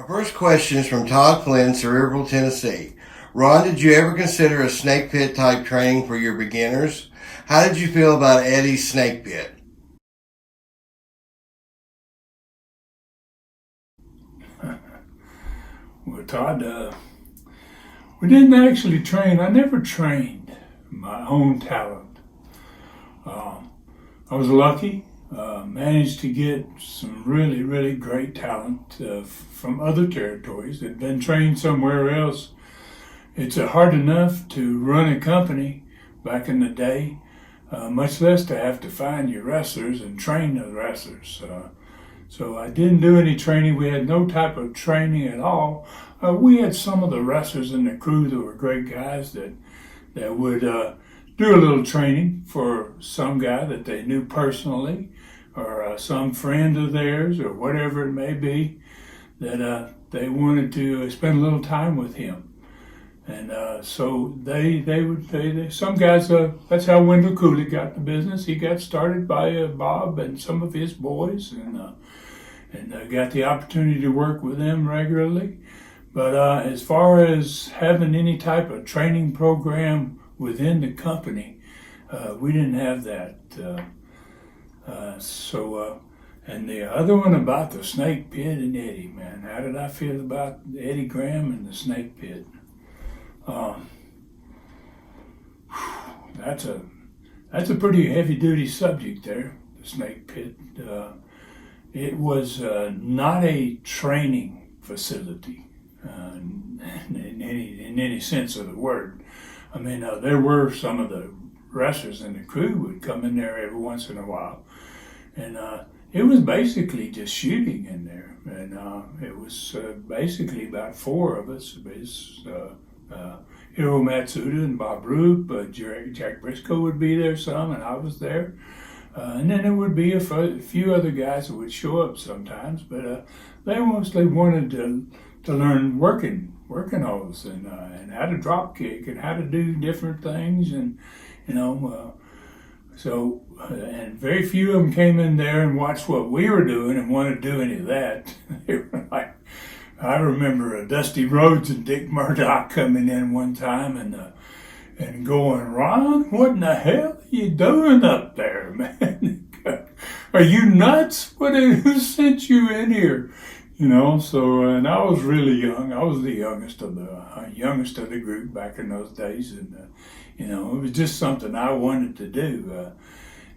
First question is from Todd Flynn, Cerebral, Tennessee. Ron, did you ever consider a snake pit type training for your beginners? How did you feel about Eddie's snake pit? Well, Todd, we didn't actually train. I never trained my own talent. I was lucky, managed to get some really, really great talent from other territories that had been trained somewhere else. It's hard enough to run a company back in the day, much less to have to find your wrestlers and train the wrestlers. So I didn't do any training. We had no type of training at all. We had some of the wrestlers in the crew that were great guys that would do a little training for some guy that they knew personally, or some friend of theirs, or whatever it may be, that they wanted to spend a little time with him. And so they would, some guys, that's how Wendell Cooley got the business. He got started by Bob and some of his boys, and got the opportunity to work with them regularly. But as far as having any type of training program within the company, we didn't have that. And the other one about the snake pit and Eddie, man, how did I feel about Eddie Graham and the snake pit? That's a pretty heavy duty subject there, the snake pit. It was not a training facility in any sense of the word. I mean, there were some of the wrestlers in the crew would come in there every once in a while, and it was basically just shooting in there. And it was basically about four of us. Hiro Matsuda and Bob Roop, Jack Briscoe would be there some, and I was there. And then there would be a few other guys that would show up sometimes, but they mostly wanted to learn working hose and how to drop kick and how to do different things, and and very few of them came in there and watched what we were doing and wanted to do any of that. They were like, I remember Dusty Rhodes and Dick Murdoch coming in one time and going, Ron, what in the hell are you doing up there, man? Are you nuts? Who sent you in here? So, and I was really young. I was the youngest of the group back in those days, and it was just something I wanted to do.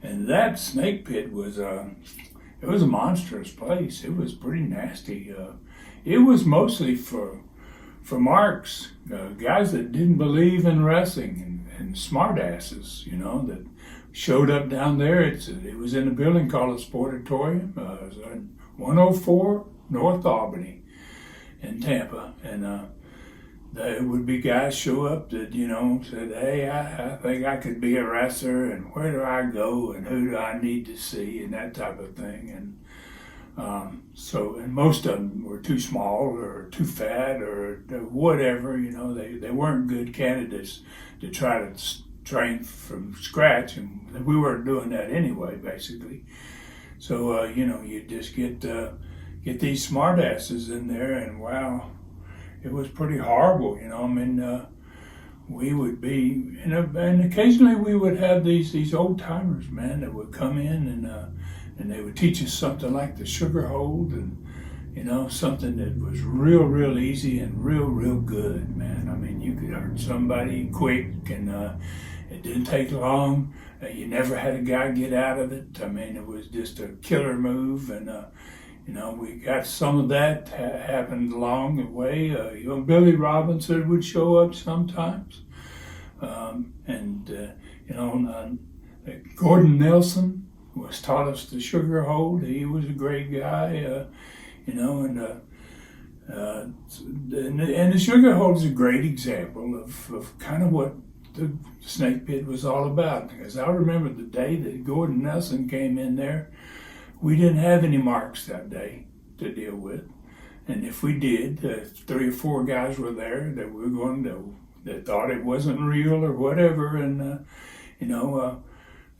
And that snake pit was it was a monstrous place. It was pretty nasty. It was mostly for marks, guys that didn't believe in wrestling and smart asses, that showed up down there. It was in a building called the Sportatorium. It was on 104 North Albany in Tampa, and there would be guys show up that said, "Hey, I think I could be a wrestler, and where do I go, and who do I need to see, and that type of thing." And and most of them were too small or too fat or whatever. They weren't good candidates to try to train from scratch, and we weren't doing that anyway, basically. So you just get these smart asses in there, and wow, it was pretty horrible. We would be, and occasionally we would have these old timers, man, that would come in and they would teach us something like the sugar hold, and something that was real easy and real good, man. I mean, you could hurt somebody quick, and it didn't take long. You never had a guy get out of it. I mean, it was just a killer move, and we got some of that happened along the way. Billy Robinson would show up sometimes, Gordon Nelson was taught us the sugar hold. He was a great guy, and the sugar hold is a great example of kind of what the snake pit was all about. Because I remember the day that Gordon Nelson came in there, we didn't have any marks that day to deal with. And if we did, 3 or 4 guys were there that were going to, that thought it wasn't real or whatever. And,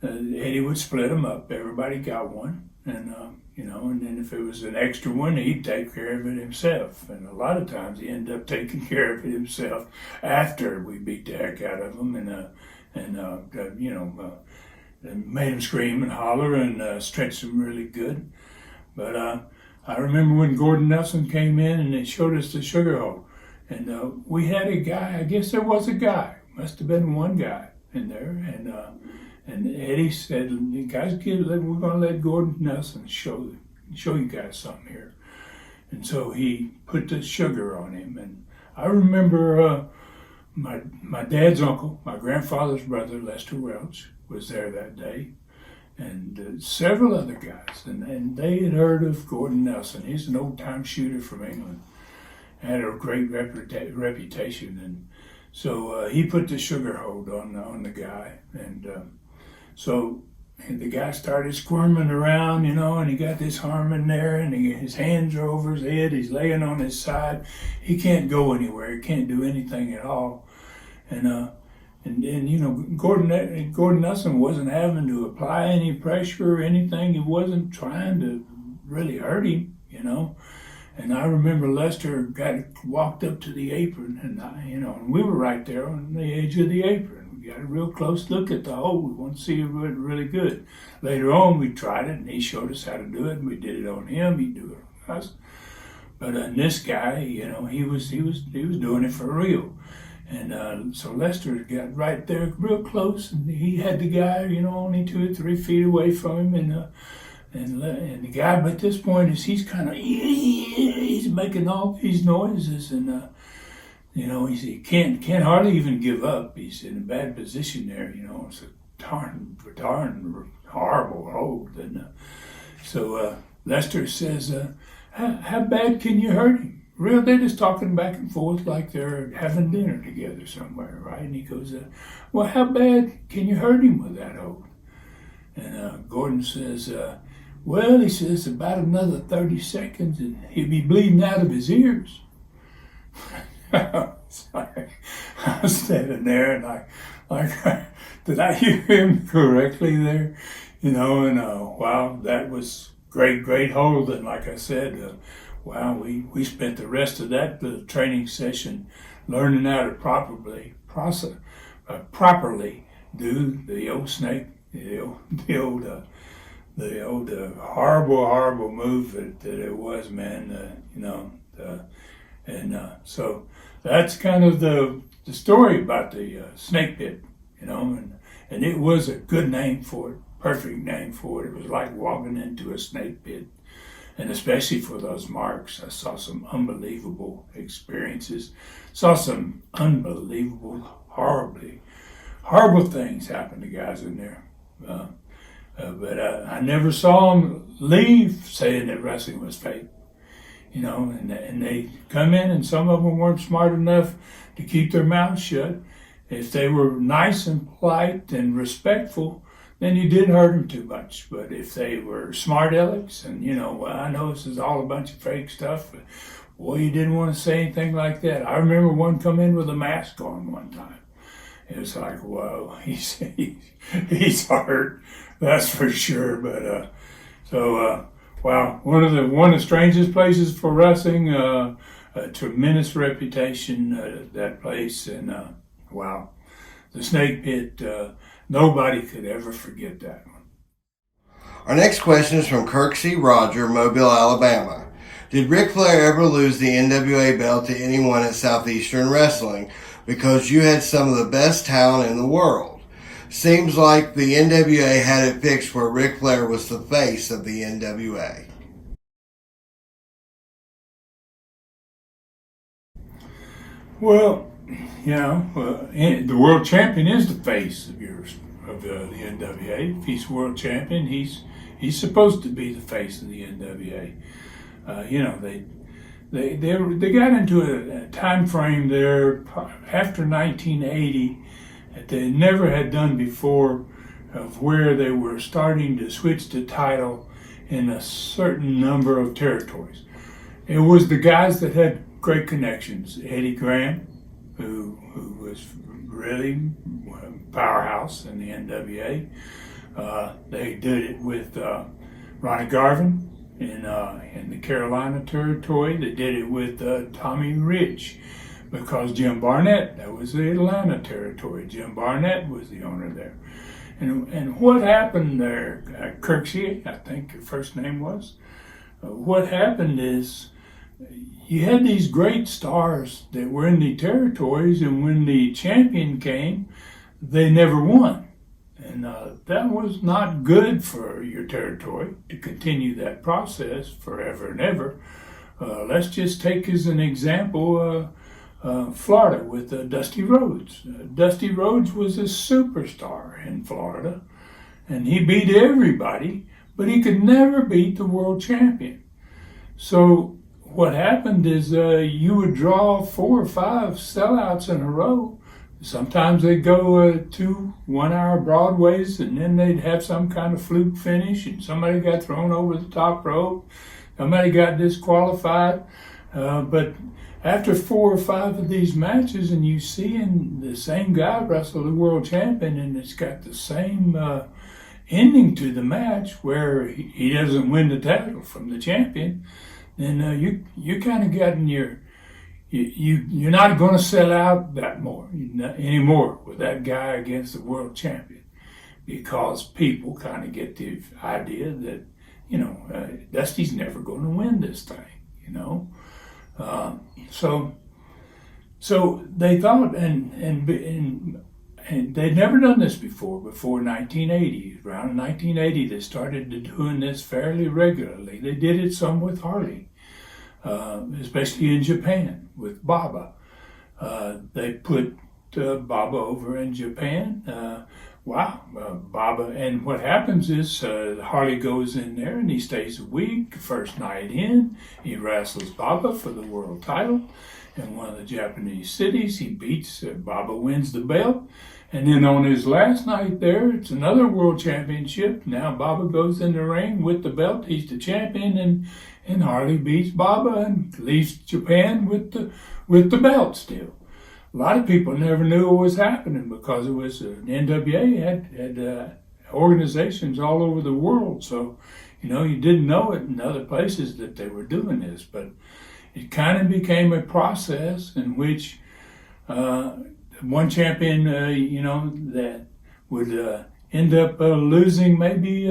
Eddie would split them up. Everybody got one. And, and then if it was an extra one, he'd take care of it himself. And a lot of times he ended up taking care of it himself after we beat the heck out of him and made him scream and holler and stretched him really good. But I remember when Gordon Nelson came in and they showed us the sugar hole. And we had a guy, I guess there was a guy, must have been one guy in there. And Eddie said, guys, we're going to let Gordon Nelson show you guys something here. And so he put the sugar on him. And I remember my dad's uncle, my grandfather's brother, Lester Welch, was there that day. And several other guys. And they had heard of Gordon Nelson. He's an old-time shooter from England. Had a great reputation. And so he put the sugar hold on the guy. And and the guy started squirming around, and he got this arm in there, and his hands are over his head. He's laying on his side. He can't go anywhere. He can't do anything at all. And Gordon Nelson wasn't having to apply any pressure or anything. He wasn't trying to really hurt him, And I remember Lester walked up to the apron, and we were right there on the edge of the apron. We got a real close look at the hole. We want to see it really good. Later on, we tried it, and he showed us how to do it, and we did it on him. He'd do it on us. But this guy, he was doing it for real. And so Lester got right there real close, and he had the guy, only 2 or 3 feet away from him, and the guy, at this point, he's making all these noises, and he can't hardly even give up. He's in a bad position there, It's a darn horrible hold. And so Lester says, "How bad can you hurt him?" Real, they're just talking back and forth like they're having dinner together somewhere, right? And he goes, "Well, how bad can you hurt him with that hold?" And Gordon says, "Well," he says, "about another 30 seconds and he'll be bleeding out of his ears." I was standing there and like, did I hear him correctly there? Wow, that was great hold. And like I said, wow, we spent the rest of that training session learning how to properly do the old snake, the old horrible move that it was, man. So that's kind of the story about the snake pit, and it was a good name for it, perfect name for it. It was like walking into a snake pit, and especially for those marks. I saw some unbelievable experiences, saw some unbelievable, horrible things happen to guys in there. But I never saw them leave saying that wrestling was fake. And they come in, and some of them weren't smart enough to keep their mouths shut. If they were nice and polite and respectful, then you didn't hurt them too much. But if they were smart alecks, and I know this is all a bunch of fake stuff, but boy, you didn't want to say anything like that. I remember one come in with a mask on one time. It was like, whoa, he's hurt, that's for sure. But wow, one of the strangest places for wrestling, a tremendous reputation, that place, and wow, the Snake Pit, nobody could ever forget that one. Our next question is from Kirk C. Roger, Mobile, Alabama. Did Ric Flair ever lose the NWA belt to anyone at Southeastern Wrestling? Because you had some of the best talent in the world. Seems like the NWA had it fixed where Ric Flair was the face of the NWA. Well, the world champion is the face of the NWA. If he's world champion, he's supposed to be the face of the NWA. They got into a time frame there after 1980 that they never had done before, of where they were starting to switch the title in a certain number of territories. It was the guys that had great connections. Eddie Graham, who was really a powerhouse in the NWA. They did it with Ronnie Garvin in the Carolina territory. They did it with Tommy Rich because Jim Barnett, that was the Atlanta territory. Jim Barnett was the owner there. And what happened there, Kirksey, I think your first name was, what happened is you had these great stars that were in the territories, and when the champion came, they never won. And that was not good for your territory to continue that process forever and ever. Let's just take as an example Florida with Dusty Rhodes. Dusty Rhodes was a superstar in Florida, and he beat everybody, but he could never beat the world champion. So what happened is you would draw 4 or 5 sellouts in a row. Sometimes they'd go 2 one-hour Broadways, and then they'd have some kind of fluke finish, and somebody got thrown over the top rope, somebody got disqualified. But after 4 or 5 of these matches, and you seeing the same guy wrestle the world champion, and it's got the same ending to the match where he doesn't win the title from the champion, then you kind of got in you're not going to sell out that anymore with that guy against the world champion, because people kind of get the idea that, Dusty's never going to win this thing, So they thought, and they'd never done this before 1980. Around 1980, they started doing this fairly regularly. They did it some with Harley, especially in Japan with Baba. They put Baba over in Japan. Baba, and what happens is Harley goes in there and he stays a week. First night in, he wrestles Baba for the world title in one of the Japanese cities. He beats Baba, wins the belt. And then on his last night there, it's another world championship. Now Baba goes in the ring with the belt. He's the champion, and Harley beats Baba and leaves Japan with the belt still. A lot of people never knew what was happening because it was the NWA had organizations all over the world. So, you didn't know it in other places that they were doing this. But it kind of became a process in which one champion, that would end up losing. Maybe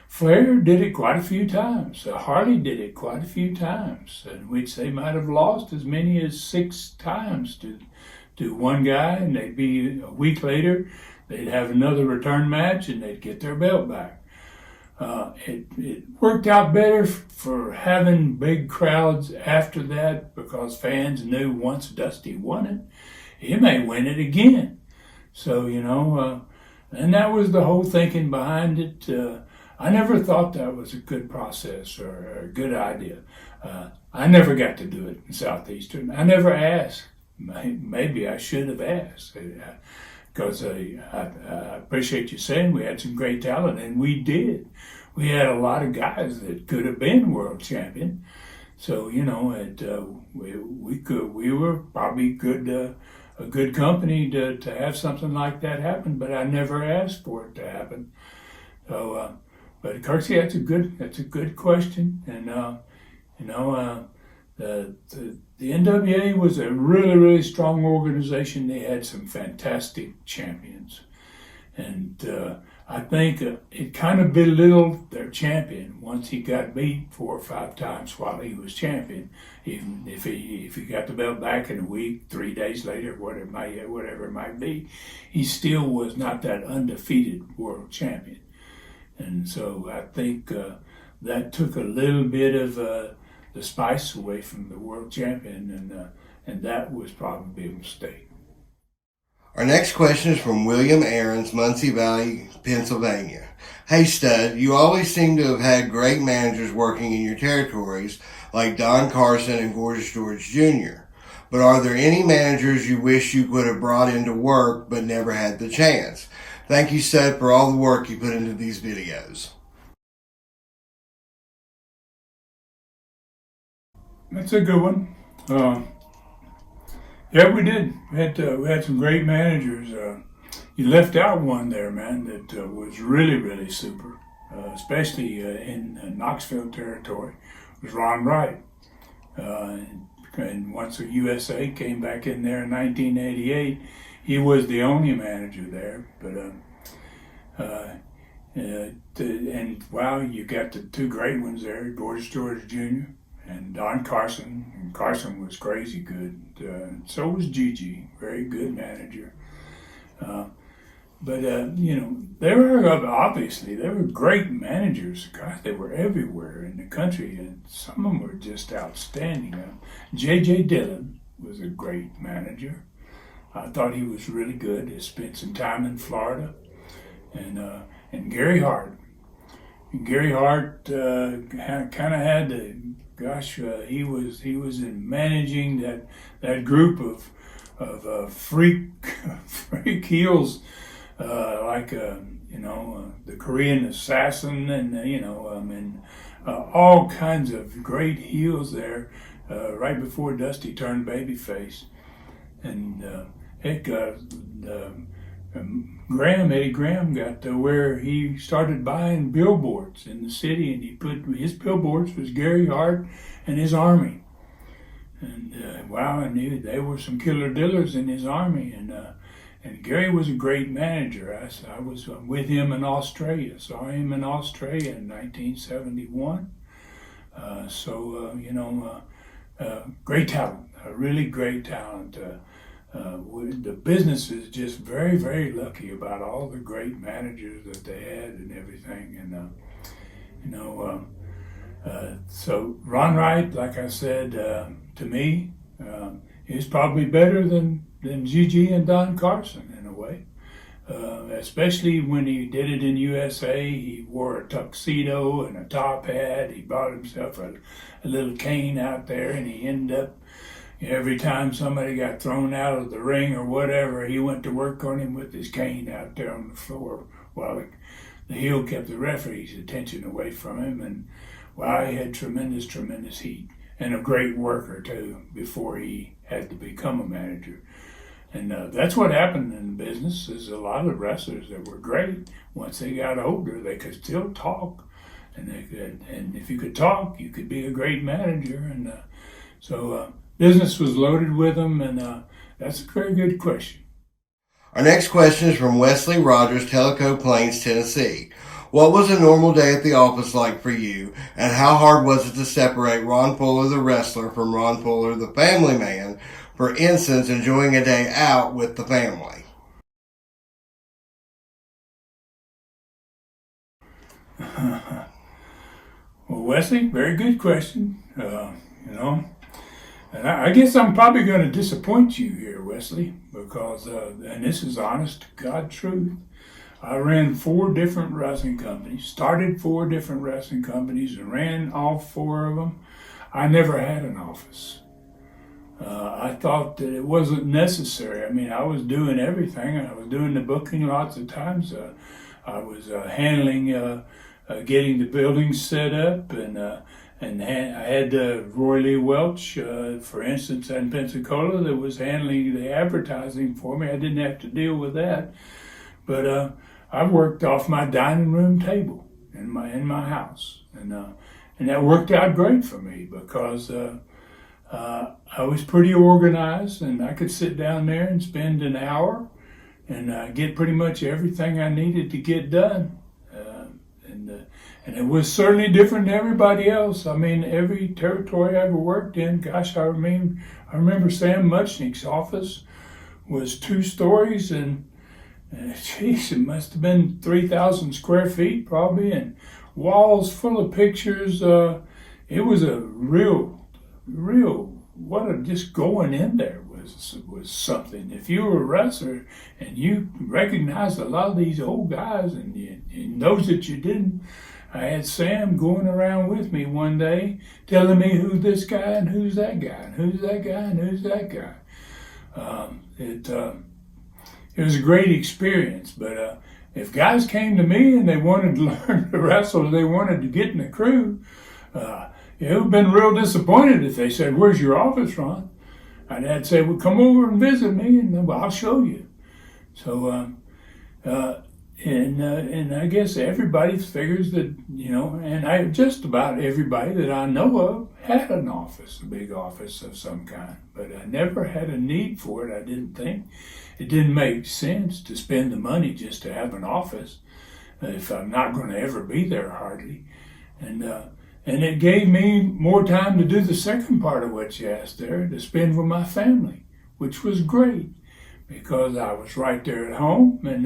Flair did it quite a few times. Harley did it quite a few times, in which they might have lost as many as 6 times to one guy, and they'd be a week later, they'd have another return match, and they'd get their belt back. It worked out better for having big crowds after that, because fans knew once Dusty won it, he may win it again. So, and that was the whole thinking behind it. I never thought that was a good process or a good idea. I never got to do it in Southeastern. I never asked. Maybe I should have asked, because I appreciate you saying we had some great talent, and we did. We had a lot of guys that could have been world champion. So, we were probably a good company to have something like that happen, but I never asked for it to happen. So, but Kirksey, that's a good question, and the NWA was a really, really strong organization. They had some fantastic champions, and I think it kind of belittled their champion once he got beat 4 or 5 times while he was champion. Even if he got the belt back in a week, 3 days later, whatever it might be, he still was not that undefeated world champion. And so I think that took a little bit of the spice away from the world champion, and that was probably a mistake. Our next question is from William Aarons, Muncie Valley, Pennsylvania. Hey Stud, you always seem to have had great managers working in your territories, like Don Carson and Gorgeous George Jr. But are there any managers you wish you could have brought into work but never had the chance? Thank you, Stud, for all the work you put into these videos. That's a good one. Yeah, we did. We had some great managers. You left out one there, man, that was really, really super. especially in Knoxville territory, was Ron Wright. And once the USA came back in there in 1988, he was the only manager there. And wow, you got the two great ones there, George Jr. and Don Carson. And Carson was crazy good. So was Gigi, very good manager. They were great managers. God, they were everywhere in the country, and some of them were just outstanding. J.J. Dillon was a great manager. I thought he was really good. He spent some time in Florida. And Gary Hart. And Gary Hart kind of had he was in managing that group of freak heels. The Korean Assassin and all kinds of great heels there right before Dusty turned babyface. And Eddie Graham got to where he started buying billboards in the city, and he put his billboards was Gary Hart and his army. And I knew there were some killer dillers in his army, and Gary was a great manager. I was with him in Australia, saw him in Australia in 1971. Great talent, a really great talent. The business is just very, very lucky about all the great managers that they had and everything. So Ron Wright, like I said, to me, is probably better than Gigi and Don Carson in a way. Especially when he did it in USA, he wore a tuxedo and a top hat. He bought himself a little cane out there, and he ended up, every time somebody got thrown out of the ring or whatever, he went to work on him with his cane out there on the floor while the heel kept the referee's attention away from him. And he had tremendous, tremendous heat, and a great worker too before he had to become a manager. And that's what happened in the business. Is a lot of wrestlers that were great. Once they got older, they could still talk, and if you could talk, you could be a great manager. And business was loaded with them, and that's a very good question. Our next question is from Wesley Rogers, Tellico Plains, Tennessee. What was a normal day at the office like for you, and how hard was it to separate Ron Fuller the wrestler from Ron Fuller the family man, for instance, enjoying a day out with the family? Well, Wesley, very good question. And I guess I'm probably going to disappoint you here, Wesley, because, and this is honest to God truth, I ran 4 different wrestling companies, started 4 different wrestling companies, and ran all 4 of them. I never had an office. I thought that it wasn't necessary. I mean, I was doing everything. I was doing the booking lots of times. I was handling, getting the buildings set up, and I had Roy Lee Welch, for instance, in Pensacola, that was handling the advertising for me. I didn't have to deal with that, but I worked off my dining room table in my house, and that worked out great for me because I was pretty organized, and I could sit down there and spend an hour and get pretty much everything I needed to get done. And it was certainly different than everybody else. I mean, every territory I ever worked in, gosh, I remember Sam Muchnick's office was 2 stories, and it must have been 3,000 square feet probably, and walls full of pictures. It was a real, just going in there was something. If you were a wrestler and you recognized a lot of these old guys and those that you didn't, I had Sam going around with me one day telling me who's this guy and who's that guy and who's that guy and who's that guy. It was a great experience, but if guys came to me and they wanted to learn to wrestle, they wanted to get in the crew, it would have been real disappointed if they said, "Where's your office, Ron?" And I'd say, "Well, come over and visit me, and I'll show you." So and I guess everybody figures that, and just about everybody that I know of had an office, a big office of some kind, but I never had a need for it. I didn't think it didn't make sense to spend the money just to have an office if I'm not going to ever be there hardly, and it gave me more time to do the second part of what you asked there, to spend with my family, which was great. Because I was right there at home, and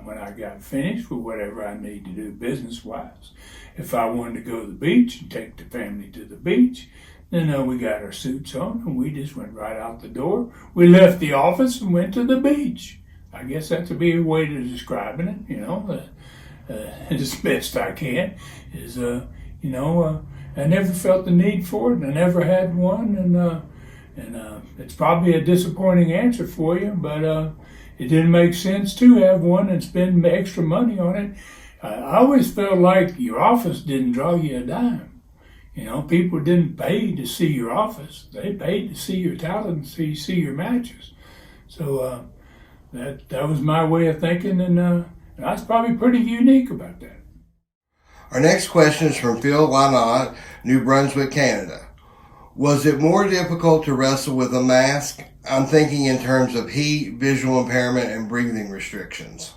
when I got finished with whatever I need to do business-wise, if I wanted to go to the beach and take the family to the beach, then we got our suits on and we just went right out the door. We left the office and went to the beach. I guess that's a better way to describing it, as best I can. I never felt the need for it, and I never had one, and it's probably a disappointing answer for you, but it didn't make sense to have one and spend extra money on it. I always felt like your office didn't draw you a dime. People didn't pay to see your office. They paid to see your talent and see your matches. So that was my way of thinking, and I was probably pretty unique about that. Our next question is from Phil Lynott, New Brunswick, Canada. Was it more difficult to wrestle with a mask? I'm thinking in terms of heat, visual impairment, and breathing restrictions.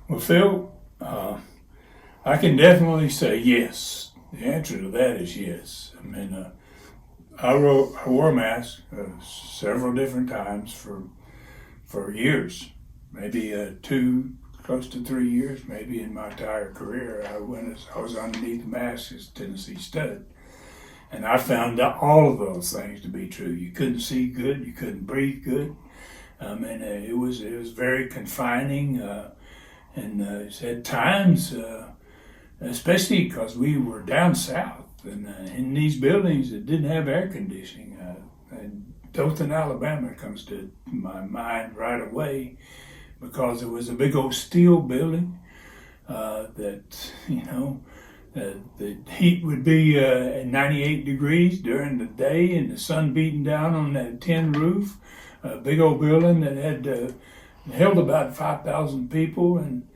Well, Phil, I can definitely say yes. The answer to that is yes. I mean, I wore a mask several different times for years, maybe close to 3 years, maybe in my entire career. I was underneath the mask as Tennessee Stud. And I found out all of those things to be true. You couldn't see good, you couldn't breathe good. And it was very confining. And at times, especially because we were down south and in these buildings that didn't have air conditioning. And Dothan, Alabama comes to my mind right away, because it was a big old steel building that, the heat would be at 98 degrees during the day and the sun beating down on that tin roof. A big old building that had held about 5,000 people, and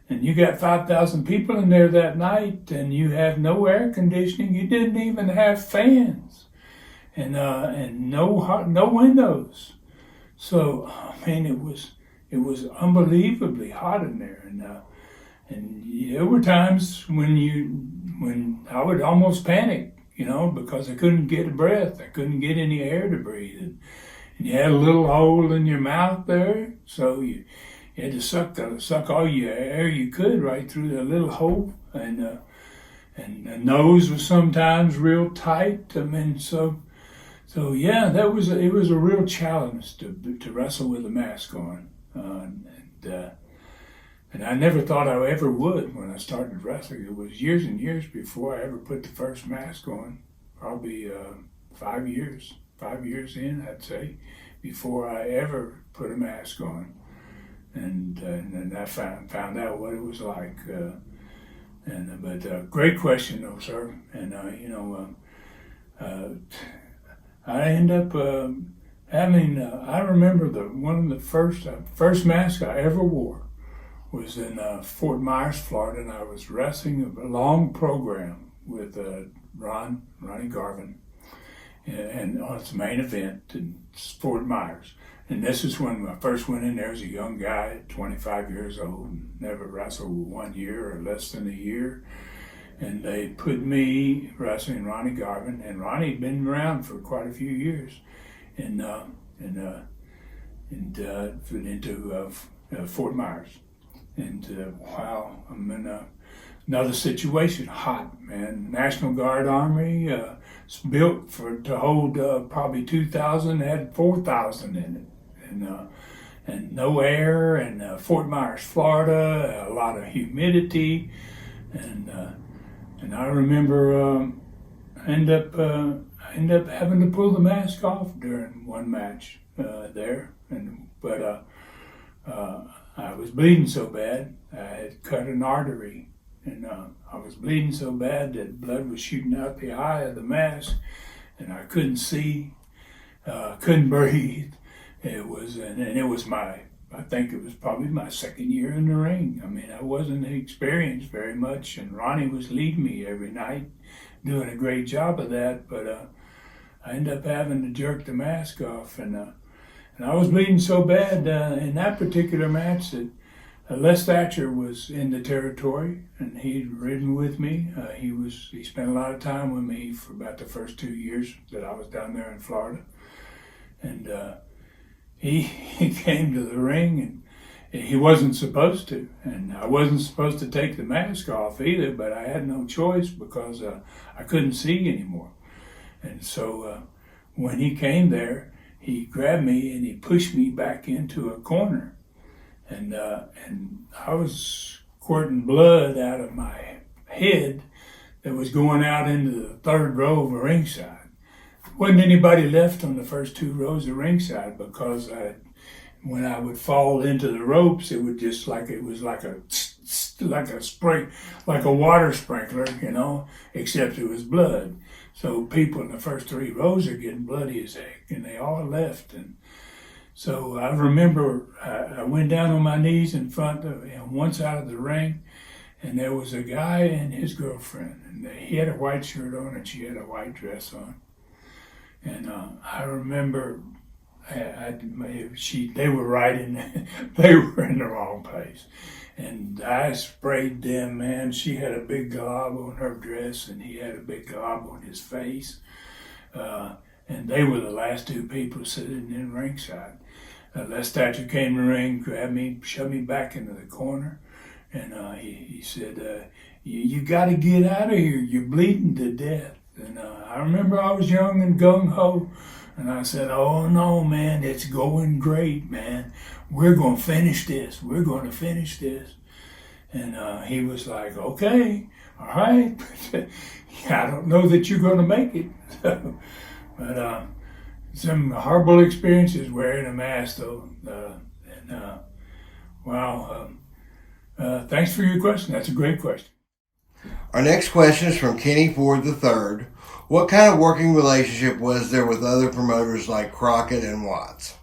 you got 5,000 people in there that night, and you had no air conditioning. You didn't even have fans, and no windows. So it was unbelievably hot in there, and there were times when I would almost panic, because I couldn't get a breath, I couldn't get any air to breathe, and you had a little hole in your mouth there, so you had to suck all your air you could right through the little hole, and the nose was sometimes real tight. So yeah, it was a real challenge to wrestle with a mask on. And I never thought I ever would when I started wrestling. It was years and years before I ever put the first mask on. Probably 5 years in, I'd say, before I ever put a mask on. And I found out what it was like. But great question, though, sir. And I end up having. I remember one of the first masks I ever wore was in Fort Myers, Florida, and I was wrestling a long program with Ronnie Garvin, and on its main event in Fort Myers. And this is when I first went in there as a young guy, 25 years old, and never wrestled 1 year or less than a year. And they put me wrestling Ronnie Garvin, and Ronnie had been around for quite a few years, into Fort Myers. And wow, I'm in another situation, hot, man. National Guard Army, it's built to hold probably 2,000, had 4,000 in it. And no air, and Fort Myers, Florida, a lot of humidity, and I remember I end up having to pull the mask off during one match there, but I was bleeding so bad. I had cut an artery, and I was bleeding so bad that blood was shooting out the eye of the mask, and I couldn't see, couldn't breathe. It was, and it was I think it was probably my second year in the ring. I mean, I wasn't experienced very much, and Ronnie was leading me every night, doing a great job of that. But I ended up having to jerk the mask off, and I was bleeding so bad in that particular match that Les Thatcher was in the territory, and he'd ridden with me. He spent a lot of time with me for about the first 2 years that I was down there in Florida, and he came to the ring, and he wasn't supposed to, and I wasn't supposed to take the mask off either, but I had no choice because I couldn't see anymore. And so when he came there, he grabbed me and he pushed me back into a corner, and I was squirting blood out of my head that was going out into the third row of the ringside. Wasn't anybody left on the first 2 rows of ringside because when I would fall into the ropes, it would just it was like a spring, like a water sprinkler, except it was blood. So people in the first 3 rows are getting bloody as heck, and they all left. And so I remember I went down on my knees in front of one side of the ring, and there was a guy and his girlfriend, and he had a white shirt on and she had a white dress on. And I remember they were right in, they were in the wrong place. And I sprayed them, man. She had a big glob on her dress and he had a big glob on his face. And they were the last 2 people sitting in ringside. Les Thatcher came to the ring, grabbed me, shoved me back into the corner. And he said, you got to get out of here. You're bleeding to death. And I remember I was young and gung-ho, and I said, oh no, man, it's going great, man. We're going to finish this. We're going to finish this. And he was like, okay, all right. I don't know that you're going to make it. But some horrible experiences wearing a mask, though. Wow. Thanks for your question. That's a great question. Our next question is from Kenny Ford III. What kind of working relationship was there with other promoters like Crockett and Watts?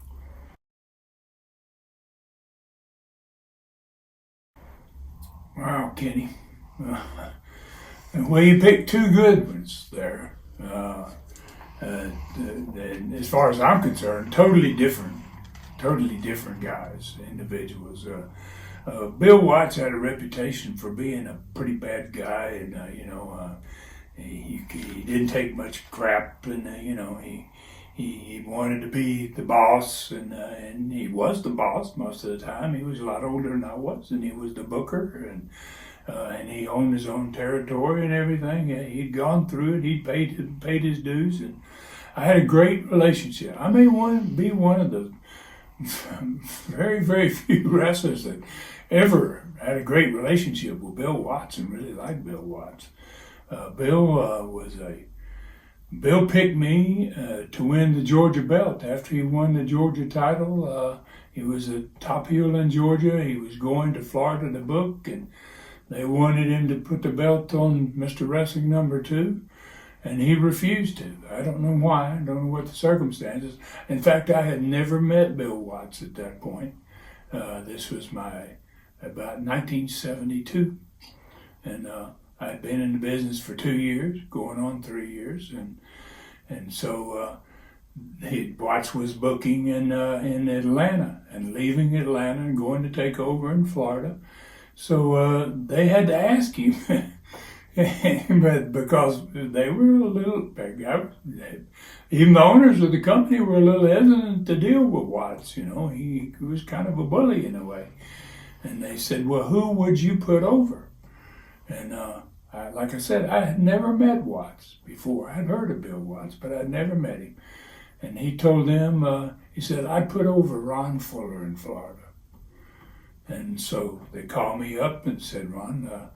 Wow, Kenny. Well, you picked 2 good ones there. As far as I'm concerned, totally different guys, individuals. Bill Watts had a reputation for being a pretty bad guy, and he didn't take much crap, and he wanted to be the boss, and he was the boss most of the time. He was a lot older than I was, and he was the booker, and he owned his own territory and everything. He'd gone through it. He'd paid his dues, and I had a great relationship. I may be one of the very, very few wrestlers that ever had a great relationship with Bill Watts and really liked Bill Watts. Bill picked me to win the Georgia belt. After he won the Georgia title, he was a top heel in Georgia. He was going to Florida to book, and they wanted him to put the belt on Mr. Wrestling number 2. And he refused to. I don't know why. I don't know what the circumstances. In fact, I had never met Bill Watts at that point. This was about 1972. And I'd been in the business for 2 years, going on 3 years. And so Watts was booking in Atlanta and leaving Atlanta and going to take over in Florida. So they had to ask him. But because they were a little, even the owners of the company were a little hesitant to deal with Watts. He was kind of a bully in a way. And they said, well, who would you put over? And like I said, I had never met Watts before. I'd heard of Bill Watts, but I'd never met him. And he told them, he said, I'd put over Ron Fuller in Florida. And so they called me up and said, Ron,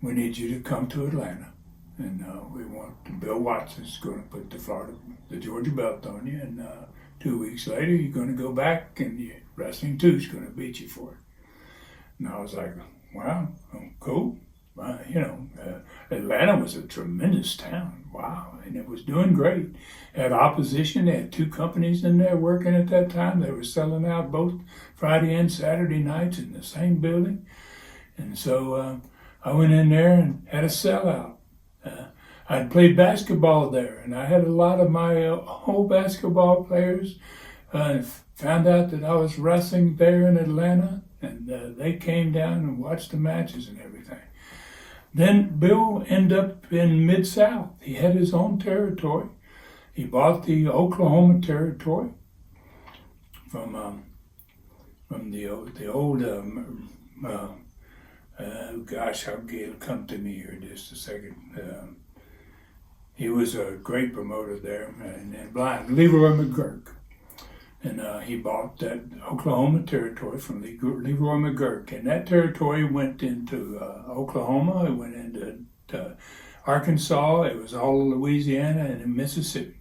we need you to come to Atlanta, and Bill Watts is going to put the Georgia belt on you, and 2 weeks later you're going to go back, and Wrestling 2 is going to beat you for it. And I was like, wow, cool. Atlanta was a tremendous town. wow, and it was doing great. Had opposition. They had two companies in there working at that time. They were selling out both Friday and Saturday nights in the same building. And so I went in there and had a sellout. I'd played basketball there, and I had a lot of my old basketball players found out that I was wrestling there in Atlanta, and they came down and watched the matches and everything. Then Bill ended up in Mid-South. He had his own territory. He bought the Oklahoma territory from the old gosh, it'll come to me here in just a second. He was a great promoter there, and blind Leroy McGurk. And he bought that Oklahoma territory from Leroy McGurk. And that territory went into Oklahoma, it went into Arkansas, it was all of Louisiana and in Mississippi.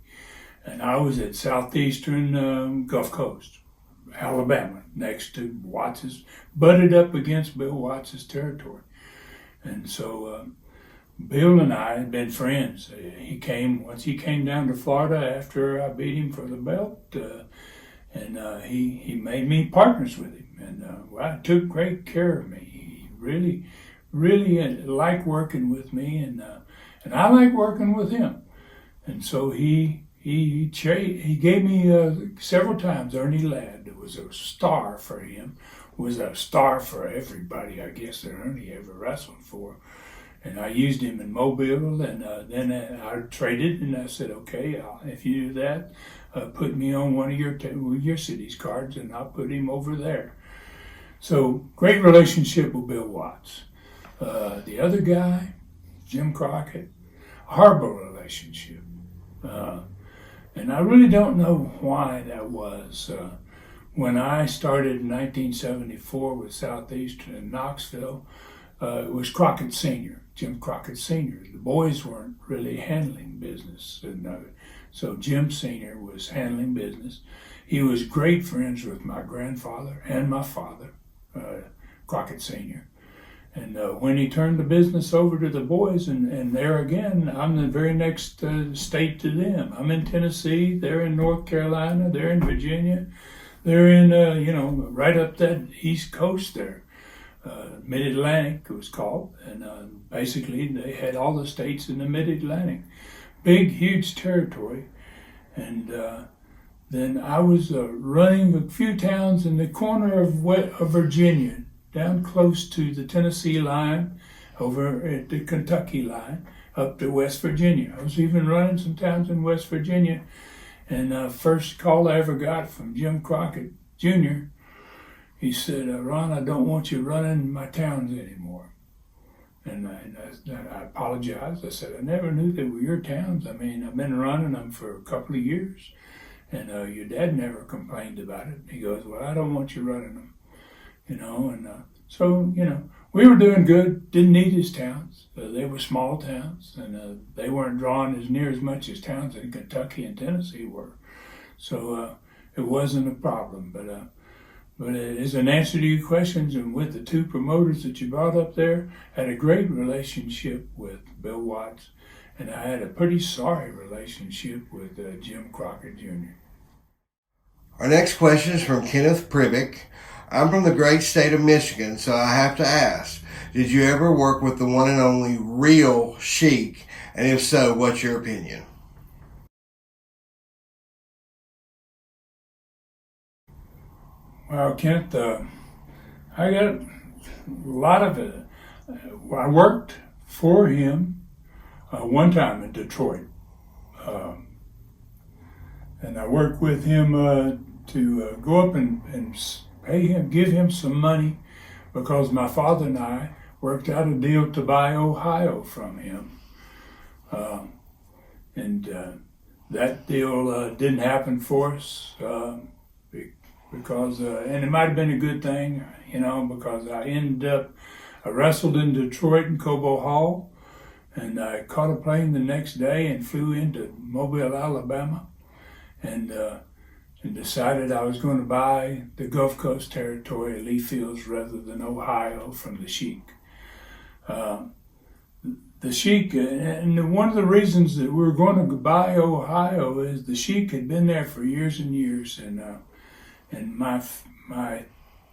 And I was at southeastern Gulf Coast, Alabama, next to Watts's, butted up against Bill Watts's territory. And so Bill and I had been friends. Once he came down to Florida after I beat him for the belt, and he made me partners with him, and took great care of me. He really liked working with me, and I liked working with him. And so he gave me several times. Ernie Ladd was a star for him, was a star for everybody, I guess, that Ernie ever wrestled for. And I used him in Mobile, and then I traded, and I said, okay, if you do that, put me on one of your city's cards, and I'll put him over there. So great relationship with Bill Watts. The other guy, Jim Crockett, horrible relationship. And I really don't know why that was. When I started in 1974 with Southeastern in Knoxville, it was Crockett Sr., Jim Crockett Sr. The boys weren't really handling business. And, so Jim Sr. was handling business. He was great friends with my grandfather and my father, Crockett Sr. And when he turned the business over to the boys, and there again, I'm the very next state to them. I'm in Tennessee, they're in North Carolina, they're in Virginia, they're in, right up that East Coast there. Mid-Atlantic it was called, and basically they had all the states in the Mid-Atlantic. Big, huge territory. And then I was running a few towns in the corner of Virginia, down close to the Tennessee line, over at the Kentucky line, up to West Virginia. I was even running some towns in West Virginia. And first call I ever got from Jim Crockett Jr., he said, Ron, I don't want you running my towns anymore. And I apologized. I said, I never knew they were your towns. I mean, I've been running them for a couple of years, and your dad never complained about it. He goes, well, I don't want you running them, So, we were doing good, didn't need his towns. They were small towns, and they weren't drawing as near as much as towns in Kentucky and Tennessee were. So it wasn't a problem, but as an answer to your questions, and with the two promoters that you brought up there, I had a great relationship with Bill Watts, and I had a pretty sorry relationship with Jim Crockett Jr. Our next question is from Kenneth Pribick. I'm from the great state of Michigan, so I have to ask, did you ever work with the one and only real Sheik? And if so, what's your opinion? Well, Kent, I got a lot of it. I worked for him one time in Detroit. And I worked with him to go up and pay him, give him some money, because my father and I worked out a deal to buy Ohio from him. And that deal didn't happen for us. Because, and it might have been a good thing, because I wrestled in Detroit in Cobo Hall, and I caught a plane the next day and flew into Mobile, Alabama, and decided I was going to buy the Gulf Coast territory of Lee Fields rather than Ohio from the Sheik. the Sheik, and one of the reasons that we were going to buy Ohio is the Sheik had been there for years and years, and my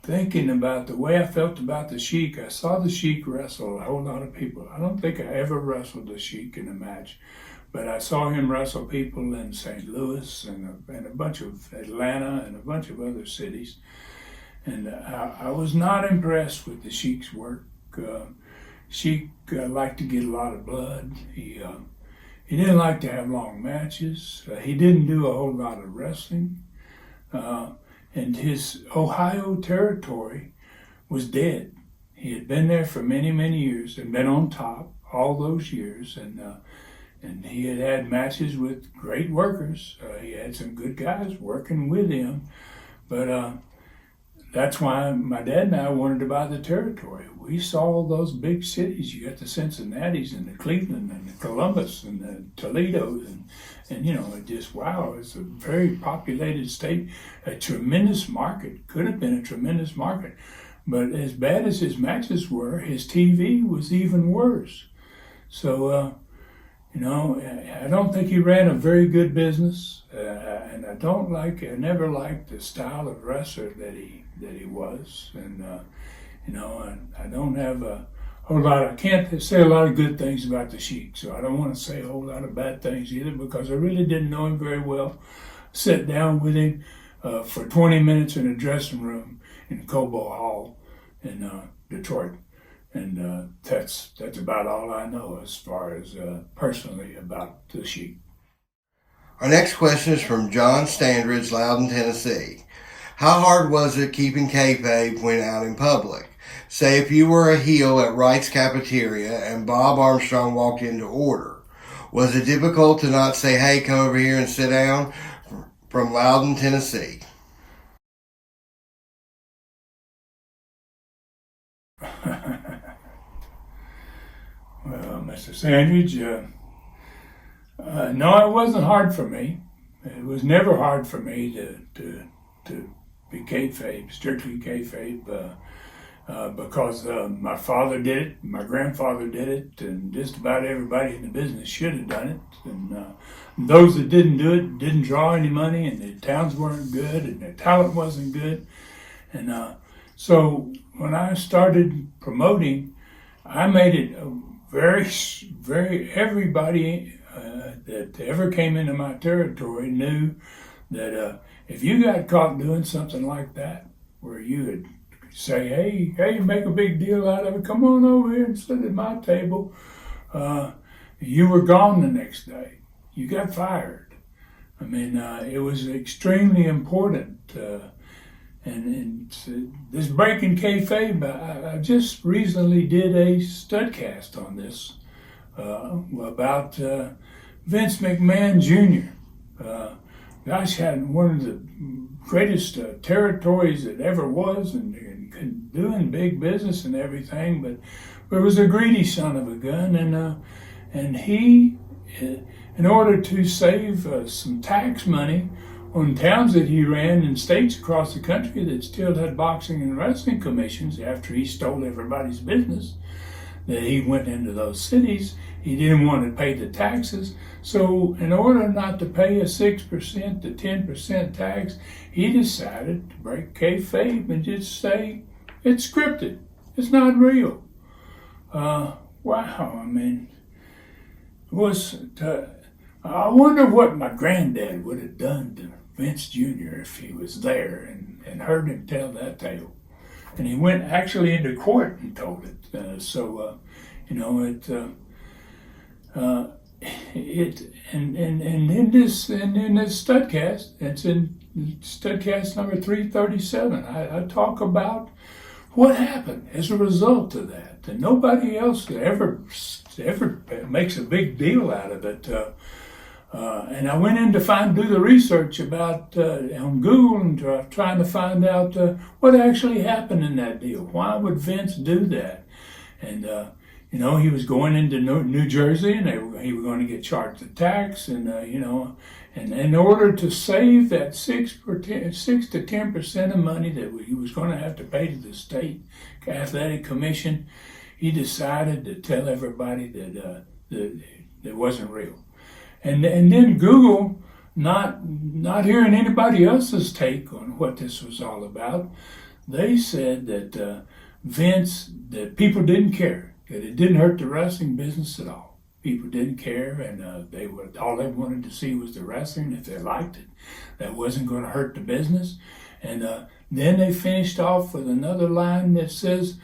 thinking about the way I felt about the Sheik, I saw the Sheik wrestle a whole lot of people. I don't think I ever wrestled the Sheik in a match, but I saw him wrestle people in St. Louis and a bunch of Atlanta and a bunch of other cities, and I was not impressed with the Sheik's work. Sheik liked to get a lot of blood. He didn't like to have long matches. He didn't do a whole lot of wrestling. And his Ohio territory was dead. He had been there for many, many years and been on top all those years. And he had had matches with great workers. He had some good guys working with him. But that's why my dad and I wanted to buy the territory. We saw all those big cities. You got the Cincinnatis and the Cleveland and the Columbus and the Toledo and you know, it just, wow, it's a very populated state, a tremendous market, could have been a tremendous market. But as bad as his matches were, his TV was even worse. So, you know, I don't think he ran a very good business, and I never liked the style of wrestler that he was, and you know, I don't have a whole lot. I can't say a lot of good things about the Sheik, so I don't want to say a whole lot of bad things either, because I really didn't know him very well. Sat down with him for 20 minutes in a dressing room in Cobo Hall in Detroit. And that's about all I know as far as personally about the Sheik. Our next question is from John Standridge, Loudon, Tennessee. How hard was it keeping kayfabe when out in public? Say if you were a heel at Wright's Cafeteria and Bob Armstrong walked in to order. Was it difficult to not say, hey, come over here and sit down? From Loudon, Tennessee. Well, Mr. Sandridge, no, it wasn't hard for me. It was never hard for me to be kayfabe, strictly kayfabe, because my father did it, my grandfather did it, and just about everybody in the business should have done it. And those that didn't do it didn't draw any money, and the towns weren't good, and the talent wasn't good. And so when I started promoting, I made it everybody that ever came into my territory knew that if you got caught doing something like that, where you would say, hey, make a big deal out of it, come on over here and sit at my table, you were gone the next day. You got fired. I mean, it was extremely important. And this breaking kayfabe, I just recently did a studcast on this about Vince McMahon Jr. Gosh, had one of the greatest territories that ever was, and doing big business and everything, but was a greedy son of a gun, and he, in order to save some tax money on towns that he ran in states across the country that still had boxing and wrestling commissions after he stole everybody's business, that he went into those cities. He didn't want to pay the taxes. So in order not to pay a 6% to 10% tax, he decided to break kayfabe and just say, it's scripted. It's not real. Wow, I mean, I wonder what my granddad would have done to Vince Jr. if he was there and heard him tell that tale. And he went actually into court and told it. You know, and in this studcast, it's in studcast number 337. I talk about what happened as a result of that, and nobody else ever makes a big deal out of it. And I went in to do the research about on Google and trying to find out what actually happened in that deal. Why would Vince do that? And you know, he was going into New Jersey, and he was going to get charged the tax, and you know, and in order to save that 6 to 10% of money that he was going to have to pay to the state athletic commission, he decided to tell everybody that it wasn't real. And then Google, not hearing anybody else's take on what this was all about, they said that Vince, that people didn't care, that it didn't hurt the wrestling business at all. People didn't care, and all they wanted to see was the wrestling. If they liked it, that wasn't going to hurt the business. And then they finished off with another line that says,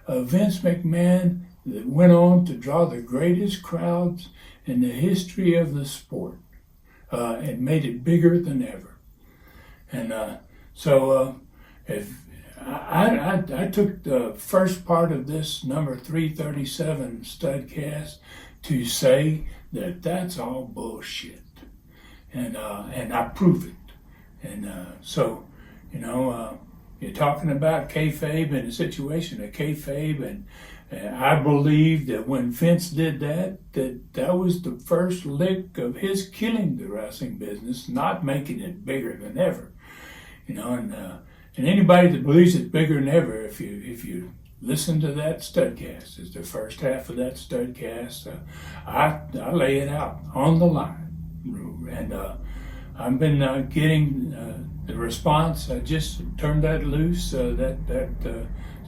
Vince McMahon that went on to draw the greatest crowds in the history of the sport and made it bigger than ever. And if I took the first part of this number 337 Studcast to say that that's all bullshit, and I prove it. And you're talking about kayfabe and a situation of kayfabe, and I believe that when Vince did that was the first lick of his killing the wrestling business, not making it bigger than ever. And anybody that believes it's bigger than ever, if you listen to that Studcast, it's the first half of that Studcast, I lay it out on the line, and I've been getting the response. I just turned that loose. That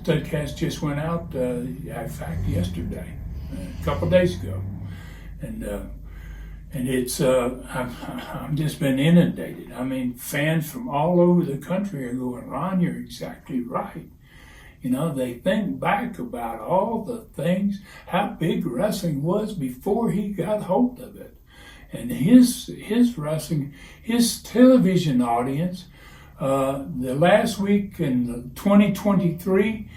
Studcast just went out, in fact, yesterday, a couple days ago, and it's I've just been inundated. I mean, fans from all over the country are going, Ron, you're exactly right. They think back about all the things, how big wrestling was before he got hold of it. And his wrestling, his television audience, the last week in 2023,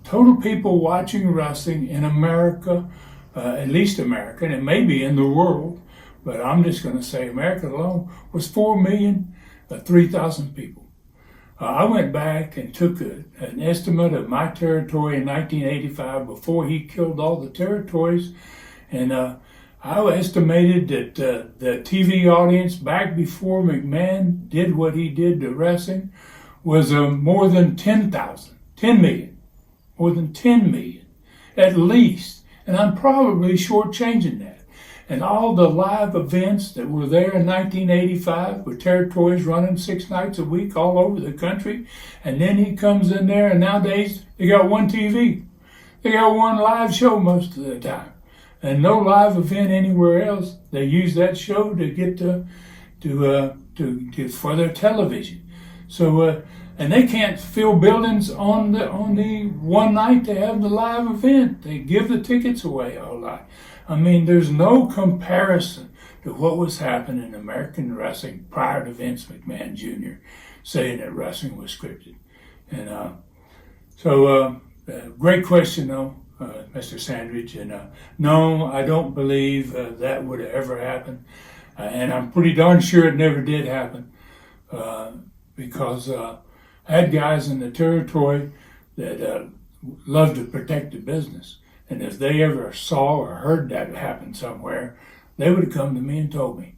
total people watching wrestling in America, at least America, and it may be in the world, but I'm just going to say America alone, was 4,003,000 people. I went back and took an estimate of my territory in 1985 before he killed all the territories, and I estimated that the TV audience back before McMahon did what he did to wrestling was more than 10 million, more than 10 million, at least. And I'm probably shortchanging that. And all the live events that were there in 1985 with territories running 6 nights a week all over the country. And then he comes in there, and nowadays they got one TV. They got one live show most of the time. And no live event anywhere else. They use that show to get for their television. So and they can't fill buildings on the one night they have the live event. They give the tickets away a whole lot. I mean, there's no comparison to what was happening in American wrestling prior to Vince McMahon Jr. saying that wrestling was scripted. And great question though. Mr. Sandridge, and no, I don't believe that would have ever happened, and I'm pretty darn sure it never did happen, because I had guys in the territory that loved to protect the business, and if they ever saw or heard that happen somewhere, they would have come to me and told me.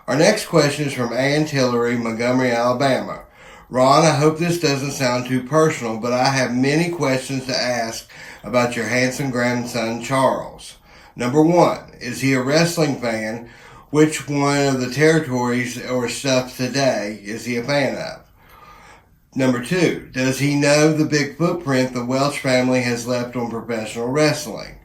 Our next question is from Ann Tillery, Montgomery, Alabama. Ron, I hope this doesn't sound too personal, but I have many questions to ask about your handsome grandson, Charles. Number 1, is he a wrestling fan? Which one of the territories or stuff today is he a fan of? Number 2, does he know the big footprint the Welch family has left on professional wrestling?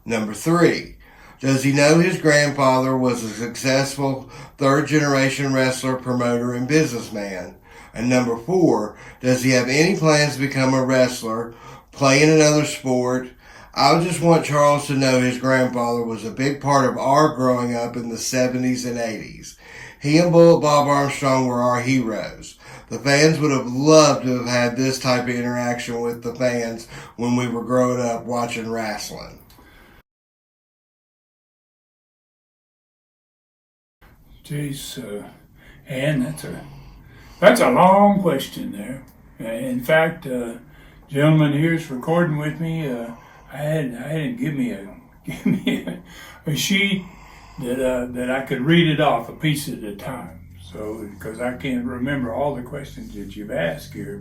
Number 3, does he know his grandfather was a successful third-generation wrestler, promoter, and businessman? And number 4, does he have any plans to become a wrestler, play in another sport? I just want Charles to know his grandfather was a big part of our growing up in the 70s and 80s. He and Bullet Bob Armstrong were our heroes. The fans would have loved to have had this type of interaction with the fans when we were growing up watching wrestling. Jeez, Ann, that's a long question there. In fact, gentleman here's recording with me. I had give me a sheet that I could read it off a piece at a time. So because I can't remember all the questions that you've asked here,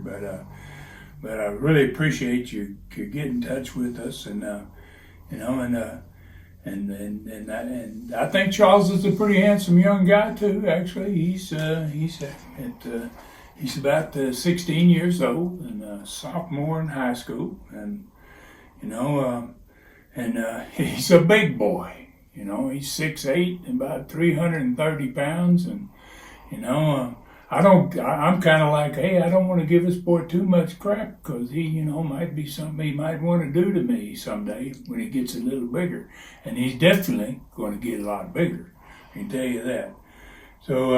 but I really appreciate you could get in touch with us, and and I think Charles is a pretty handsome young guy too. Actually, he's about 16 years old and a sophomore in high school, and he's a big boy. He's 6'8" and about 330 pounds, and I'm kind of like, hey, I don't want to give this boy too much crap because he, might be something he might want to do to me someday when he gets a little bigger. And he's definitely going to get a lot bigger. I can tell you that. So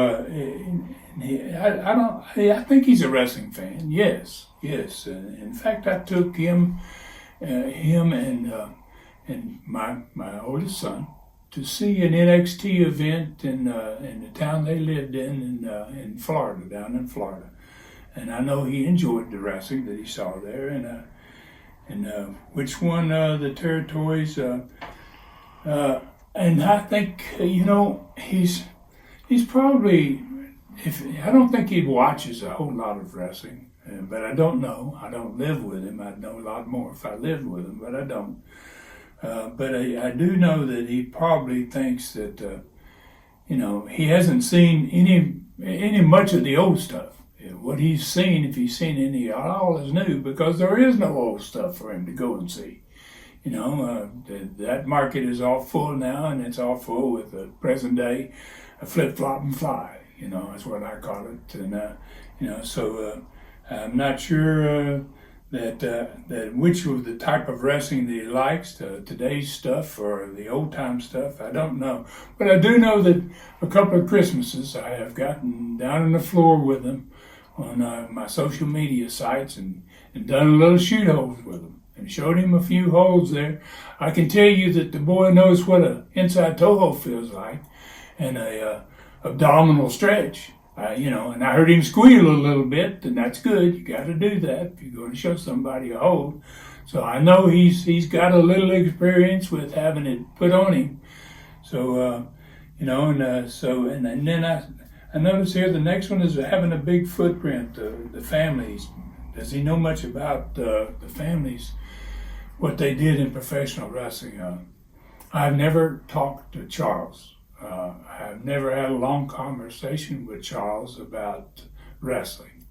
I think he's a wrestling fan. Yes. In fact, I took him and my oldest son to see an NXT event in the town they lived in Florida, down in Florida, and I know he enjoyed the wrestling that he saw there, and which won the territories, and I think he's probably, I don't think he watches a whole lot of wrestling, but I don't know. I don't live with him. I'd know a lot more if I lived with him, but I don't. But I do know that he probably thinks that he hasn't seen any much of the old stuff. What he's seen, if he's seen any at all, is new, because there is no old stuff for him to go and see. That market is all full now, and it's all full with the present day flip flop and fly. That's what I call it, and so I'm not sure. That which of the type of wrestling that he likes, today's stuff or the old time stuff, I don't know. But I do know that a couple of Christmases I have gotten down on the floor with him on my social media sites and done a little shoot holes with him and showed him a few holes there. I can tell you that the boy knows what a inside toe hole feels like and a abdominal stretch. And I heard him squeal a little bit, and that's good. You got to do that if you're going to show somebody a hole. So I know he's got a little experience with having it put on him. So then I notice here the next one is having a big footprint. The families. Does he know much about the families? What they did in professional wrestling? I've never talked to Charles. I've never had a long conversation with Charles about wrestling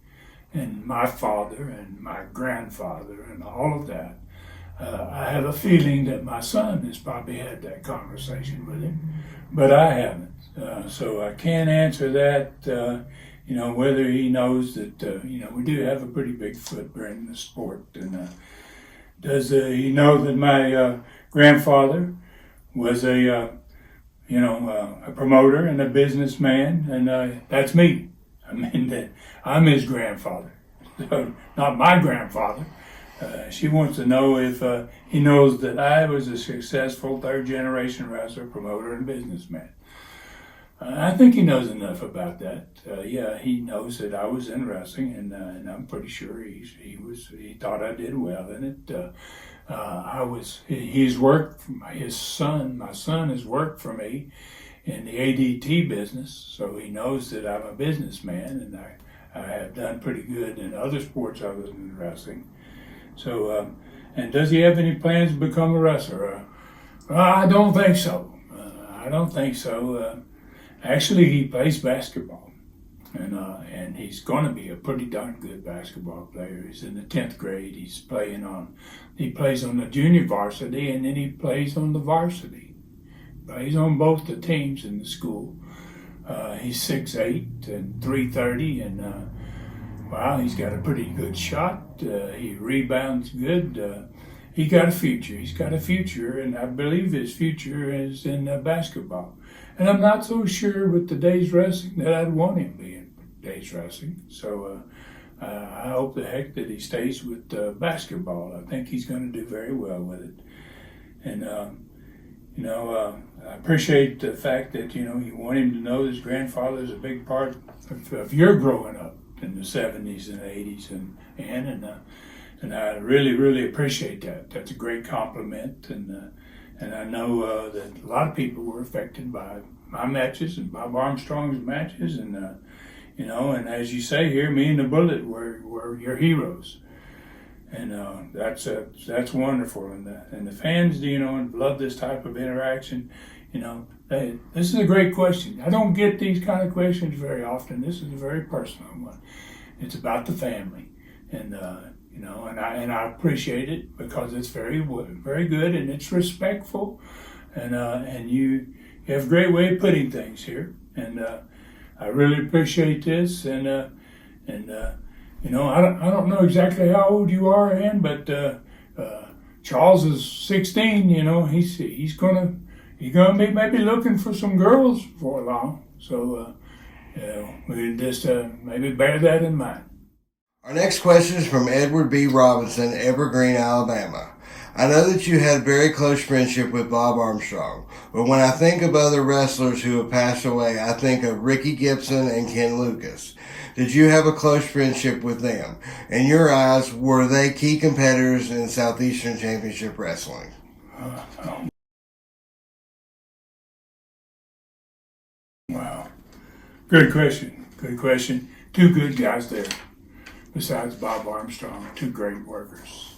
and my father and my grandfather and all of that. I have a feeling that my son has probably had that conversation with him, but I haven't. So I can't answer that, whether he knows that, we do have a pretty big footprint in the sport. And does he know that my grandfather was a promoter and a businessman, and that's me. I mean, that I'm his grandfather, not my grandfather. She wants to know if he knows that I was a successful third-generation wrestler, promoter, and businessman. I think he knows enough about that. He knows that I was in wrestling, and I'm pretty sure he thought I did well in it. He's worked, my son has worked for me in the ADT business, so he knows that I'm a businessman, and I have done pretty good in other sports other than wrestling. So, and does he have any plans to become a wrestler? I don't think so. Actually, he plays basketball, and he's going to be a pretty darn good basketball player. He's in the 10th grade. He plays on the junior varsity, and then he plays on the varsity. Plays on both the teams in the school. He's 6'8" and 330, and he's got a pretty good shot. He rebounds good. He's got a future, and I believe his future is in basketball. And I'm not so sure with today's wrestling that I'd want him to be in today's wrestling. So I hope the heck that he stays with basketball. I think he's going to do very well with it. And, I appreciate the fact that, you want him to know his grandfather is a big part of your growing up in the 70s and 80s. And I really, really appreciate that. That's a great compliment. And I know that a lot of people were affected by my matches and Bob Armstrong's matches. And, and as you say here, me and the Bullet were your heroes. And that's wonderful. And the fans, love this type of interaction. This is a great question. I don't get these kind of questions very often. This is a very personal one. It's about the family, and I appreciate it because it's very very good and it's respectful, and you have a great way of putting things here, and I really appreciate this, and I don't know exactly how old you are, Ann, but Charles is 16. He's gonna be maybe looking for some girls for long. So we just maybe bear that in mind. Our next question is from Edward B. Robinson, Evergreen, Alabama. I know that you had a very close friendship with Bob Armstrong, but when I think of other wrestlers who have passed away, I think of Ricky Gibson and Ken Lucas. Did you have a close friendship with them? In your eyes, were they key competitors in Southeastern Championship Wrestling? Wow. Good question. Good question. Two good guys there, besides Bob Armstrong, two great workers.